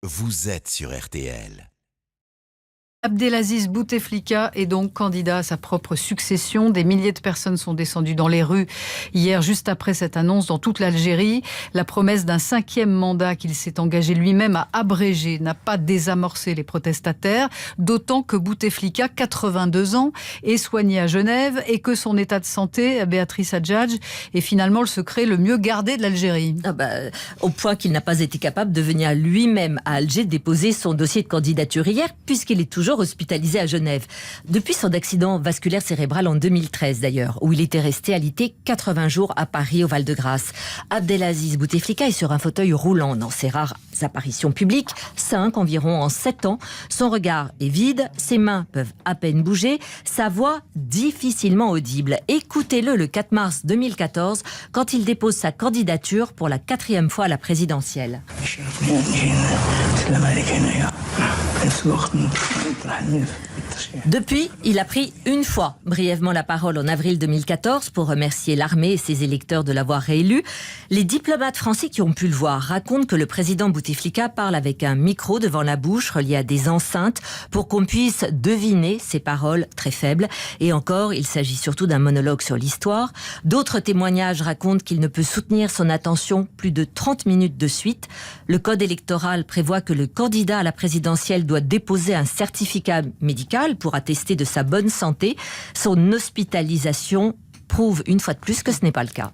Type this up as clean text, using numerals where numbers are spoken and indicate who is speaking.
Speaker 1: Vous êtes sur RTL.
Speaker 2: Abdelaziz Bouteflika est donc candidat à sa propre succession. Des milliers de personnes sont descendues dans les rues hier, juste après cette annonce dans toute l'Algérie. La promesse d'un 5e mandat qu'il s'est engagé lui-même à abréger n'a pas désamorcé les protestataires, d'autant que Bouteflika, 82 ans, est soigné à Genève et que son état de santé, Béatrice Hadjadj, est finalement le secret le mieux gardé de l'Algérie.
Speaker 3: Au point qu'il n'a pas été capable de venir lui-même à Alger déposer son dossier de candidature hier, puisqu'il est toujours hospitalisé à Genève. Depuis son accident vasculaire cérébral en 2013 d'ailleurs, où il était resté alité 80 jours à Paris au Val-de-Grâce. Abdelaziz Bouteflika est sur un fauteuil roulant dans ses rares apparitions publiques, 5 environ en 7 ans. Son regard est vide, ses mains peuvent à peine bouger, sa voix difficilement audible. Écoutez-le le 4 mars 2014 quand il dépose sa candidature pour la 4e fois à la présidentielle. Depuis, il a pris une fois brièvement la parole en avril 2014 pour remercier l'armée et ses électeurs de l'avoir réélu. Les diplomates français qui ont pu le voir racontent que le président Bouteflika parle avec un micro devant la bouche relié à des enceintes pour qu'on puisse deviner ses paroles très faibles. Et encore, il s'agit surtout d'un monologue sur l'histoire. D'autres témoignages racontent qu'il ne peut soutenir son attention plus de 30 minutes de suite. Le code électoral prévoit que le candidat à la présidentielle doit déposer un certificat médical pour attester de sa bonne santé. Son hospitalisation prouve une fois de plus que ce n'est pas le cas.